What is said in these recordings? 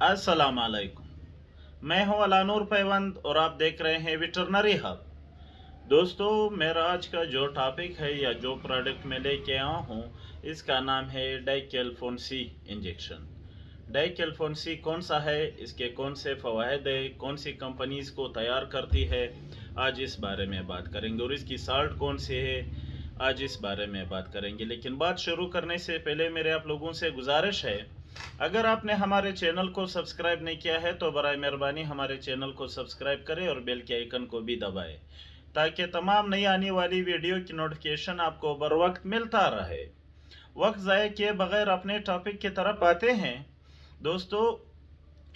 अस्सलाम वालेकुम। मैं हूं अलानूर पैवंद और आप देख रहे हैं वेटरनरी हब। दोस्तों, मेरा आज का जो टॉपिक है या जो प्रोडक्ट मैं लेके आया हूं, इसका नाम है डाइकेल्फोन्सी इंजेक्शन। डाइकेल्फोन्सी कौन सा है, इसके कौन से फ़वाइद है, कौन सी कंपनी इसको तैयार करती है, आज इस बारे में बात करेंगे। और इसकी साल्ट कौन सी है, आज इस बारे में बात करेंगे। लेकिन बात शुरू करने से पहले मेरे आप लोगों से गुजारिश है, अगर आपने हमारे चैनल को सब्सक्राइब नहीं किया है तो बराए मेहरबानी हमारे चैनल को सब्सक्राइब करें और बेल के आइकन को भी दबाएं, ताकि तमाम नई आने वाली वीडियो की नोटिफिकेशन आपको बर वक्त मिलता रहे। वक्त ज़ाय किए बगैर अपने टॉपिक की तरफ आते हैं। दोस्तों,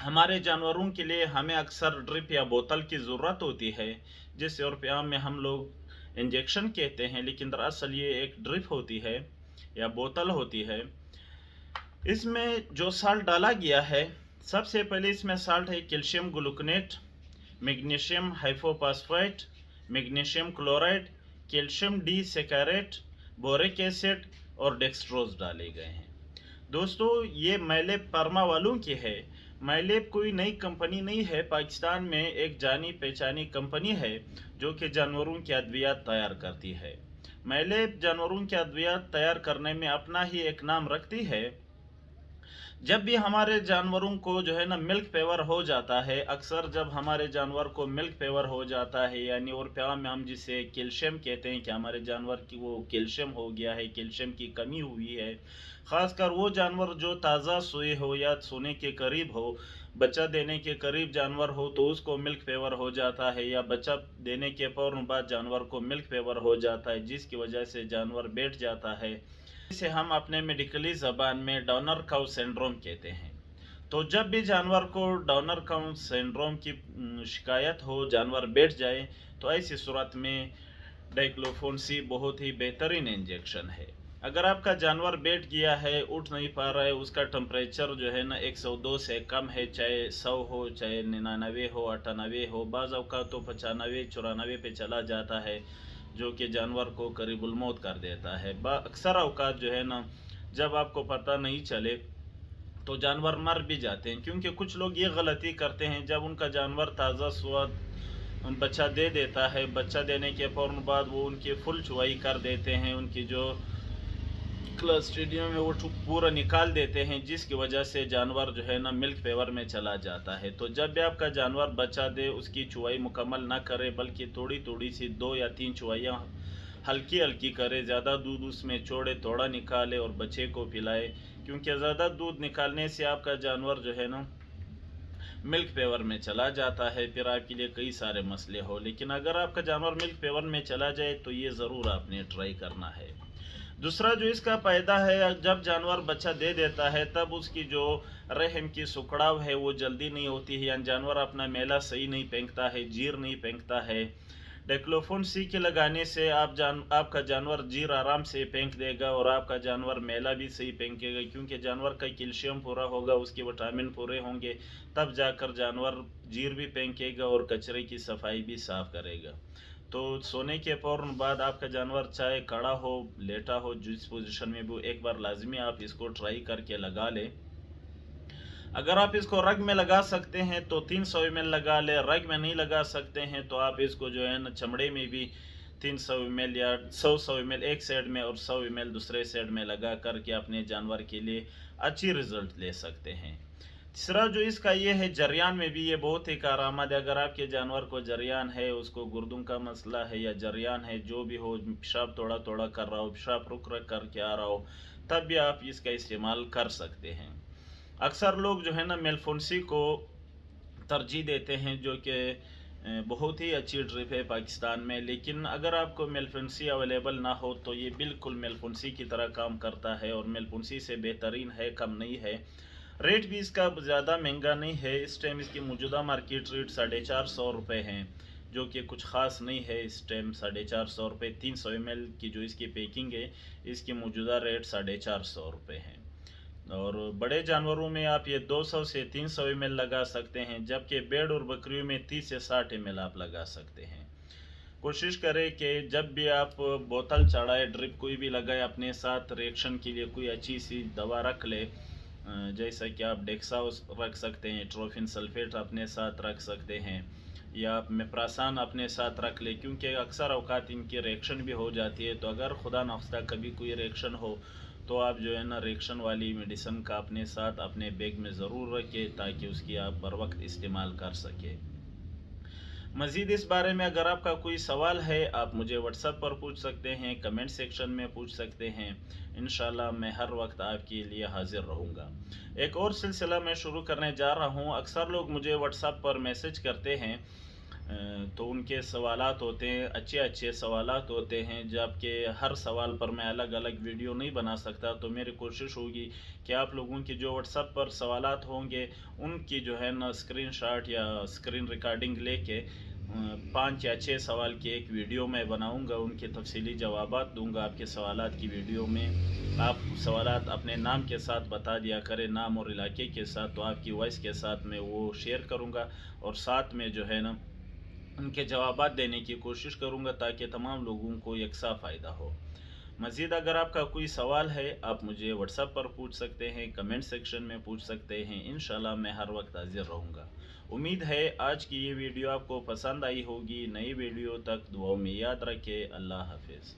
हमारे जानवरों के लिए हमें अक्सर ड्रिप या बोतल की ज़रूरत होती है, जिसे यूरोपियन में हम लोग इंजेक्शन कहते हैं, लेकिन दरअसल ये एक ड्रिप होती है या बोतल होती है। इसमें जो साल्ट डाला गया है, सबसे पहले इसमें साल्ट है calcium gluconate, magnesium hypophosphate, magnesium chloride, calcium D saccharate, boric acid और डेक्सट्रोज डाले गए हैं। दोस्तों, ये मैलेब परमा वालों की है। मैलेब कोई नई कंपनी नहीं है, पाकिस्तान में एक जानी पहचानी कंपनी है जो कि जानवरों की अद्वियात तैयार करती है। मैलेब जानवरों की अद्वियात तैयार करने में अपना ही एक नाम रखती है। जब भी हमारे जानवरों को जो है ना मिल्क फेवर हो जाता है, अक्सर जब हमारे जानवर को मिल्क फेवर हो जाता है, यानी और प्यार में हम जिसे कैल्शियम कहते हैं कि हमारे जानवर की वो कैल्शियम हो गया है, कैल्शियम की कमी हुई है, ख़ासकर वो जानवर जो ताज़ा सोए हो या सोने के करीब हो, बच्चा देने के करीब जानवर हो तो उसको मिल्क फेवर हो जाता है, या बच्चा देने के फौरन बाद जानवर को मिल्क फेवर हो जाता है, जिसकी वजह से जानवर बैठ जाता है। इसे हम अपने मेडिकली ज़बान में डाउनर काउ सिंड्रोम कहते हैं। तो जब भी जानवर को डाउनर काउ सिंड्रोम की शिकायत हो, जानवर बैठ जाए, तो ऐसी सूरत में डाइक्लोफोन्सी बहुत ही बेहतरीन इंजेक्शन है। अगर आपका जानवर बैठ गया है, उठ नहीं पा रहा है, उसका टेम्परेचर जो है ना 102 से कम है, चाहे 100 हो, चाहे 99 हो, 98 हो, बाज़ औक़ात तो 95 94 पे चला जाता है, जो कि जानवर को करीबुल मौत कर देता है। अक्सर औक़ात जो है ना, जब आपको पता नहीं चले तो जानवर मर भी जाते हैं, क्योंकि कुछ लोग ये गलती करते हैं, जब उनका जानवर ताज़ा स्वाद बच्चा दे देता है, बच्चा देने के फ़ौरन बाद वो उनकी फुल चुवाई कर देते हैं, उनकी जो क्लोस्ट्रीडियम में वो पूरा निकाल देते हैं, जिसकी वजह से जानवर जो है ना मिल्क फेवर में चला जाता है। तो जब भी आपका जानवर बच्चा दे, उसकी चुवाई मुकम्मल ना करे, बल्कि थोड़ी थोड़ी सी 2 या 3 चुवाइयाँ हल्की हल्की करे, ज़्यादा दूध उसमें छोड़े, थोड़ा निकाले और बच्चे को पिलाए, क्योंकि ज़्यादा दूध निकालने से आपका जानवर जो है ना मिल्क फेवर में चला जाता है, फिर आपके लिए कई सारे मसले हो। लेकिन अगर आपका जानवर मिल्क फेवर में चला जाए तो ये ज़रूर आपने ट्राई करना है। दूसरा जो इसका फ़ायदा है, जब जानवर बच्चा दे देता है तब उसकी जो रहम की सुकड़ाव है वो जल्दी नहीं होती है, यानी जानवर अपना मेला सही नहीं फेंकता है, जीर नहीं फेंकता है। डाइक्लोफोन्सी के लगाने से आपका जानवर जीर आराम से फेंक देगा और आपका जानवर मेला भी सही फेंकेगा, क्योंकि जानवर का कैल्शियम पूरा होगा, उसके विटामिन पूरे होंगे, तब जाकर जानवर जीर भी फेंकेगा और कचरे की सफाई भी साफ करेगा। तो सोने के फ़ौरन बाद आपका जानवर चाहे खड़ा हो, लेटा हो, जिस पोजीशन में भी, एक बार लाजमी आप इसको ट्राई करके लगा लें। अगर आप इसको रग में लगा सकते हैं तो 300 ml लगा ले, रग में नहीं लगा सकते हैं तो आप इसको जो है ना चमड़े में भी 300 ml या 100 ml एक साइड में और 100 ml दूसरे साइड में लगा करके अपने जानवर के लिए अच्छी रिजल्ट ले सकते हैं। तीसरा जो इसका ये है, जरियान में भी ये बहुत ही कारआमद है। अगर आपके जानवर को जरियान है, उसको गुर्दों का मसला है या जरियान है, जो भी हो, पेशाब थोड़ा थोड़ा कर रहा हो, पेशाब रुक रुक करके आ रहा हो, तब भी आप इसका इस्तेमाल कर सकते हैं। अक्सर लोग जो है ना मेलफोन्सी को तरजीह देते हैं, जो कि बहुत ही अच्छी ड्रिप है पाकिस्तान में। लेकिन अगर आपको मेलफोन्सी अवेलेबल ना हो तो ये बिल्कुल मेलफोन्सी की तरह काम करता है और मेलफोन्सी से बेहतरीन है, कम नहीं है। रेट भी इसका ज़्यादा महंगा नहीं है। इस टाइम इसकी मौजूदा मार्केट रेट 450 रुपये हैं, जो कि कुछ ख़ास नहीं है। इस टाइम 450 रुपये 300 ml की जो इसकी पैकिंग है, इसकी मौजूदा रेट 450 रुपये है। और बड़े जानवरों में आप ये 200 से 300 ml लगा सकते हैं, जबकि भेड़ और बकरियों में 30 से 60 ml आप लगा सकते हैं। कोशिश करें कि जब भी आप बोतल चढ़ाए, ड्रिप कोई भी लगाए, अपने साथ रिएक्शन के लिए कोई अच्छी सी दवा रख ले, जैसा कि आप डेक्साउस रख सकते हैं, एट्रोफिन सल्फेट अपने साथ रख सकते हैं, या मेप्रासान अपने साथ रख ले, क्योंकि अक्सर अवकात इनकी रिएक्शन भी हो जाती है। तो अगर खुदा नख्वास्ता कभी कोई रिएक्शन हो तो आप जो है ना रिएक्शन वाली मेडिसिन का अपने साथ अपने बैग में ज़रूर रखें, ताकि उसकी आप बर वक्त इस्तेमाल कर सकें। मज़ीद इस बारे में अगर आपका कोई सवाल है, आप मुझे व्हाट्सएप पर पूछ सकते हैं, कमेंट सेक्शन में पूछ सकते हैं। इंशाल्लाह मैं हर वक्त आपके लिए हाजिर रहूँगा। एक और सिलसिला मैं शुरू करने जा रहा हूँ। अक्सर लोग मुझे व्हाट्सएप पर मैसेज करते हैं, तो उनके सवालात होते हैं, अच्छे अच्छे सवालात होते हैं, जबकि हर सवाल पर मैं अलग अलग वीडियो नहीं बना सकता। तो मेरी कोशिश होगी कि आप लोगों की जो व्हाट्सएप पर सवालात होंगे उनकी जो है ना स्क्रीनशॉट या स्क्रीन रिकॉर्डिंग लेके 5 या 6 सवाल की एक वीडियो मैं बनाऊंगा, उनके तफसीली जवाबात दूंगा आपके सवालात की वीडियो में। आप सवालात अपने नाम के साथ बता दिया करें, नाम और इलाके के साथ, तो आपकी वॉइस के साथ मैं वो शेयर करूंगा और साथ में जो है ना उनके जवाबात देने की कोशिश करूंगा, ताकि तमाम लोगों को यकसा फ़ायदा हो। मज़ीद अगर आपका कोई सवाल है, आप मुझे व्हाट्सएप पर पूछ सकते हैं, कमेंट सेक्शन में पूछ सकते हैं। इंशाल्लाह मैं हर वक्त हाजिर रहूँगा। उम्मीद है आज की ये वीडियो आपको पसंद आई होगी। नई वीडियो तक दुआओं में याद रखें। अल्लाह हाफिज़।